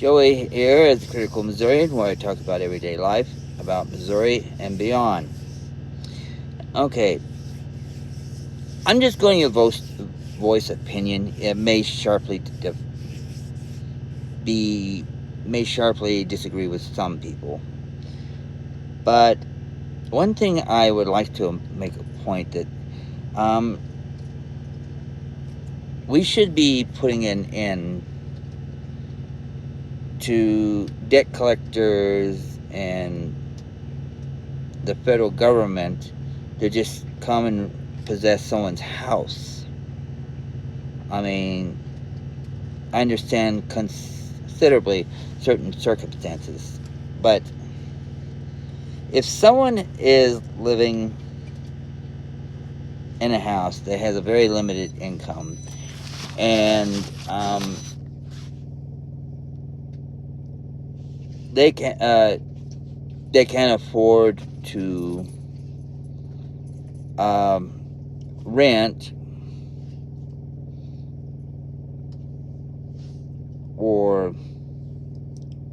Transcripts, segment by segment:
Joey here is Critical Missourian, where I talk about everyday life, about Missouri and beyond. Okay, I'm just going to voice opinion. It may be may sharply disagree with some people, but one thing I would like to make a point that um, we should be putting an end to debt collectors and the federal government to just come and possess someone's house. I mean, I understand considerably certain circumstances, but if someone is living in a house that has a very limited income and they can't afford to rent or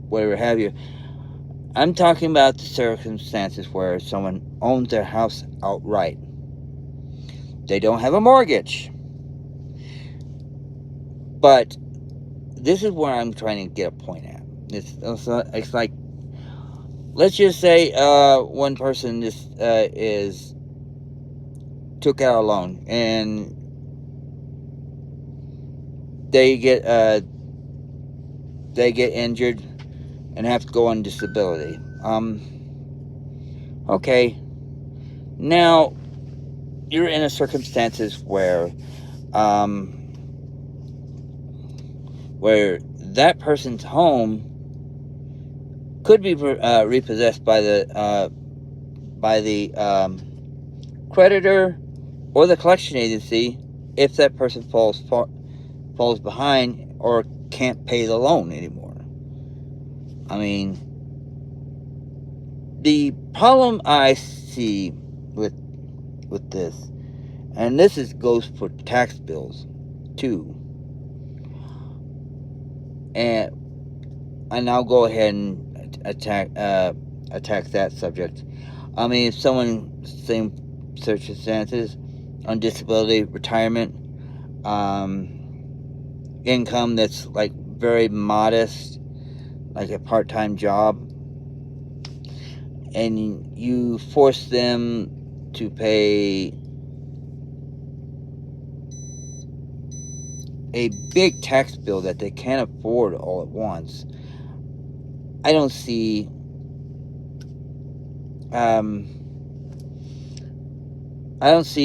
whatever have you. I'm talking about the circumstances where someone owns their house outright. They don't have a mortgage. But this is where I'm trying to get a point at. It's like, let's just say one person took out a loan and they get injured and have to go on disability. Okay, now you're in a circumstances where that person's home could be repossessed by the creditor or the collection agency if that person falls behind or can't pay the loan anymore. I mean, the problem I see with this, and this goes for tax bills too, and I'll go ahead and attack that subject. I mean, if someone same circumstances on disability, retirement, income that's like very modest, like a part-time job, and you force them to pay a big tax bill that they can't afford all at once, I don't see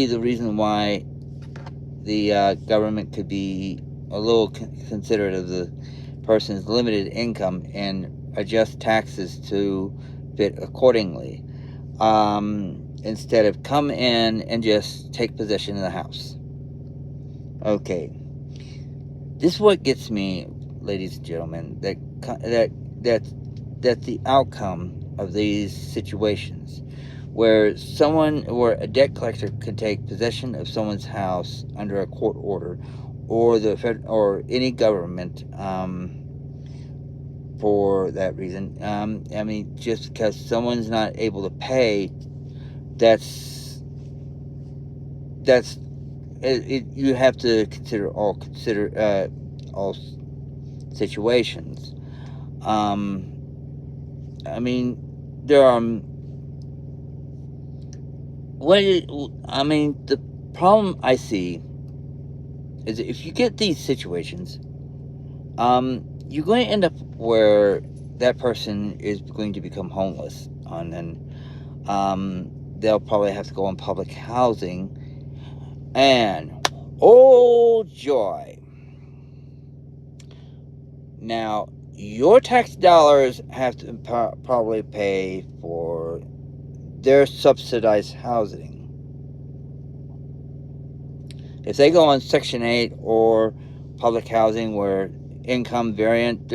the reason why the government could be a little considerate of the person's limited income and adjust taxes to fit accordingly, instead of come in and just take possession of the house. Okay, this is what gets me, ladies and gentlemen, that's the outcome of these situations where a debt collector can take possession of someone's house under a court order or any government for that reason. I mean, just because someone's not able to pay, you have to consider all situations. I mean, there are. The problem I see is that if you get these situations, you're going to end up where that person is going to become homeless, and then they'll probably have to go on public housing, and oh joy! Now your tax dollars have to probably pay for their subsidized housing. If they go on Section 8 or public housing where income variant,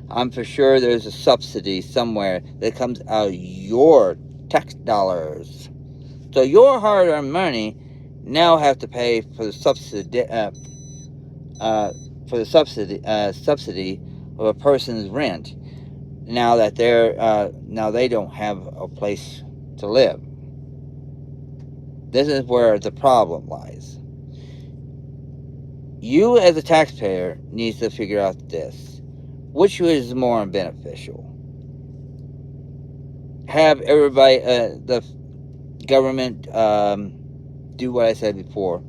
I'm for sure there's a subsidy somewhere that comes out of your tax dollars. So your hard-earned money now have to pay for the subsidy of a person's rent now that now they don't have a place to live. This is where the problem lies. You as a taxpayer needs to figure out this. Which is more beneficial? Have everybody, the government, do what I said before.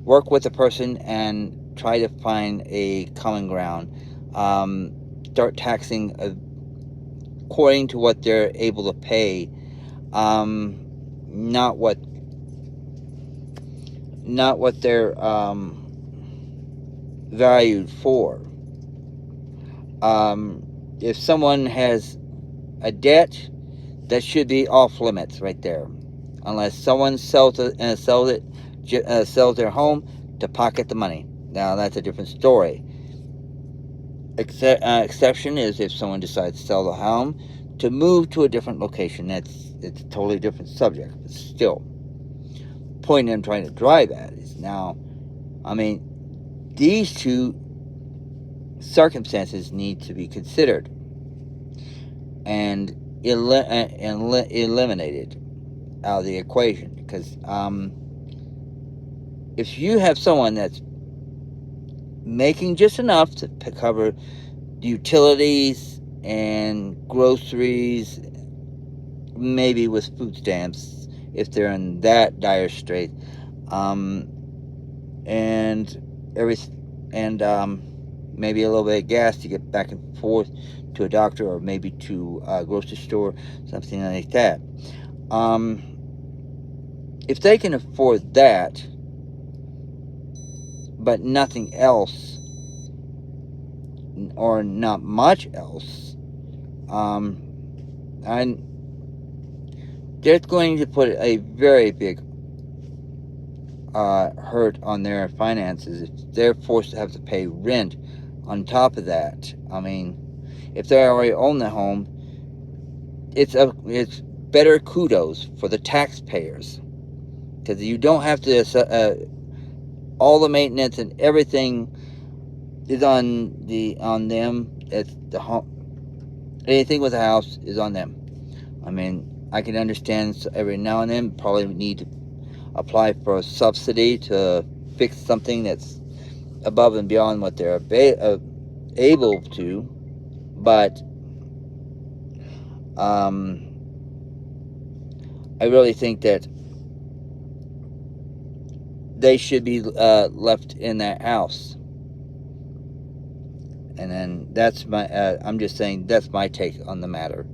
Work with the person and try to find a common ground. Start taxing according to what they're able to pay, not what they're valued for. If someone has a debt, that should be off limits right there, unless someone sells their home to pocket the money. Now that's a different story. Exception is if someone decides to sell the home to move to a different location. It's a totally different subject, but still, point I'm trying to drive at is now, these two circumstances need to be considered and eliminated out of the equation, because if you have someone that's making just enough to cover utilities and groceries, maybe with food stamps if they're in that dire strait, and maybe a little bit of gas to get back and forth to a doctor, or maybe to a grocery store, something like that. If they can afford that, but nothing else, or not much else, and they're going to put a very big hurt on their finances if they're forced to have to pay rent on top of that. If they already own the home, it's better kudos for the taxpayers, because you don't have to all the maintenance and everything is on them. It's the home. Anything with a house is on them. I can understand every now and then probably need to apply for a subsidy to fix something that's above and beyond what they're able to, but I really think that they should be left in that house. And then that's my I'm just saying that's my take on the matter.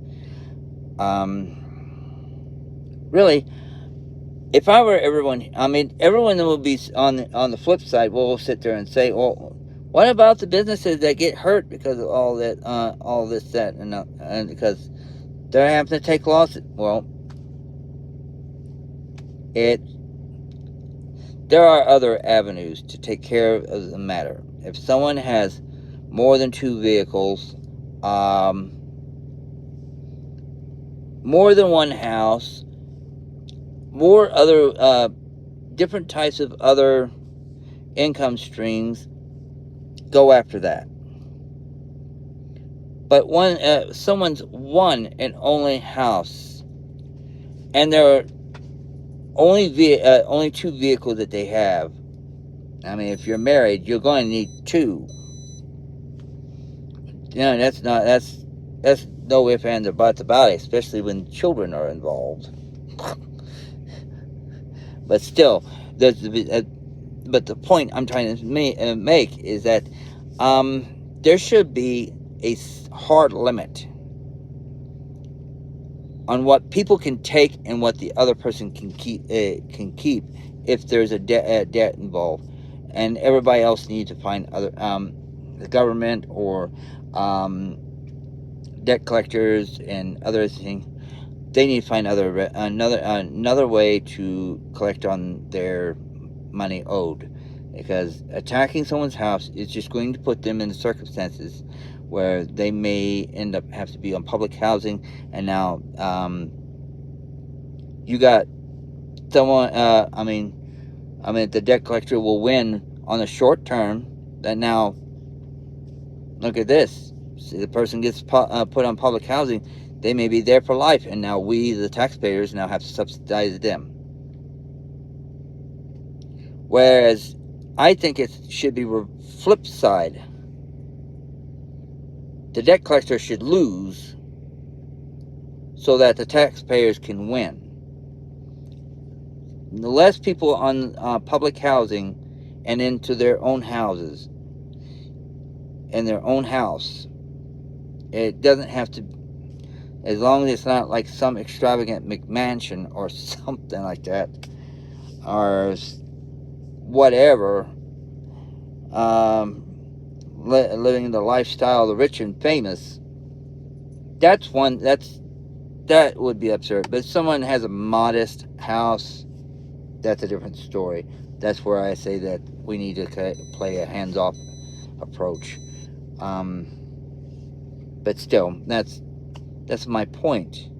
Really, if I were everyone, everyone will be on the flip side. We'll sit there and say, well, what about the businesses that get hurt because of all this, that, and because they're having to take losses? Well, there are other avenues to take care of the matter. If someone has more than 2 vehicles, more than one house, more other different types of other income streams, go after that. But someone's one and only house, and there are only 2 vehicles that they have. If you're married, you're going to need 2. That's no ifs, ands, or buts about it, especially when children are involved. But still, but the point I'm trying to make is that there should be a hard limit on what people can take and what the other person can keep if there's a debt involved, and everybody else needs to find other the government or debt collectors and other things. They need to find another way to collect on their money owed, because attacking someone's house is just going to put them in circumstances where they may end up have to be on public housing. And now you got someone, the debt collector will win on the short term. That now, look at this, See, the person gets put on public housing, they may be there for life, and now we, the taxpayers, now have to subsidize them. Whereas I think it should be flip side. The debt collector should lose so that the taxpayers can win. The less people on public housing and into their own houses, in their own house, it doesn't have to, as long as it's not like some extravagant McMansion or something like that, or whatever, living the lifestyle of the rich and famous. That would be absurd. But if someone has a modest house, that's a different story. That's where I say that we need to play a hands-off approach. But still, that's my point.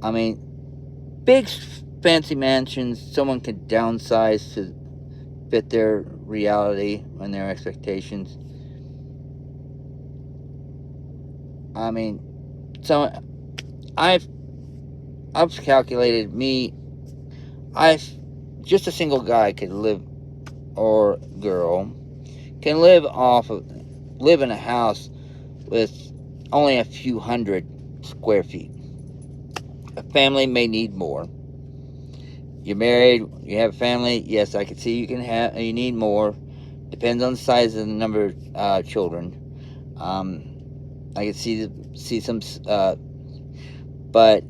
I mean, big fancy mansions, someone can downsize to fit their reality and their expectations. I mean, so I've calculated just a single guy could live, or girl can live in a house with only a few hundred square feet. A family may need more. You're married, you have a family, yes, I can see you need more. Depends on the size and the number of children. I can see some, but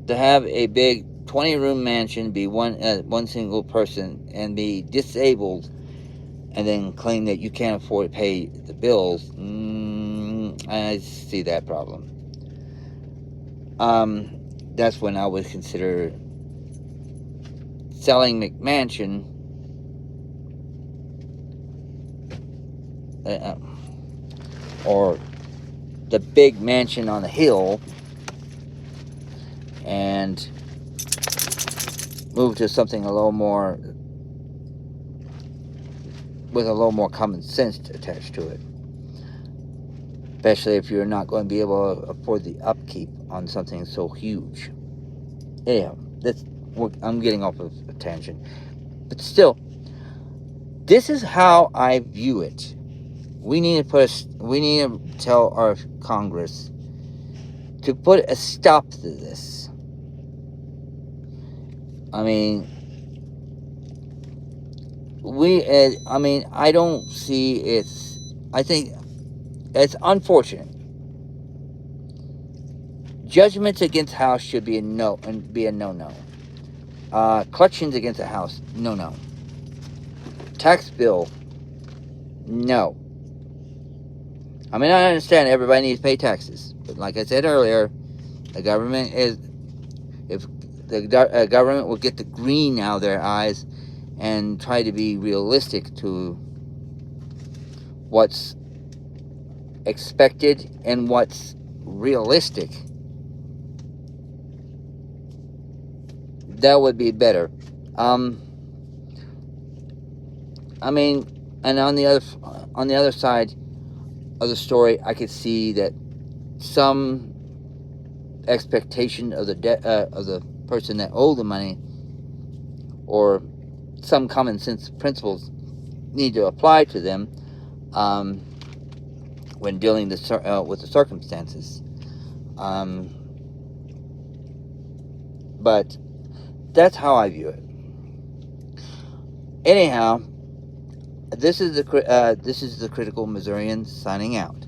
to have a big 20-room mansion, be one single person, and be disabled, and then claim that you can't afford to pay the bills, I see that problem. That's when I would consider selling McMansion, or the big mansion on the hill, and move to something with a little more common sense attached to it. Especially if you're not going to be able to afford the upkeep on something so huge. Anyhow, I'm getting off of a tangent. But still, this is how I view it. We need to tell our Congress to put a stop to this. I mean, I don't see it's. I think it's unfortunate. Judgments against house should be a no. Collections against a house, no. Tax bill, no. I mean, I understand everybody needs to pay taxes, but like I said earlier, if the government will get the green out of their eyes and try to be realistic to what's expected and what's realistic, that would be better. I mean, and on the other side of the story, I could see that some expectation of the debt of the person that owed the money, or some common sense principles need to apply to them when dealing with the circumstances. But that's how I view it. Anyhow, this is the Critical Missourian signing out.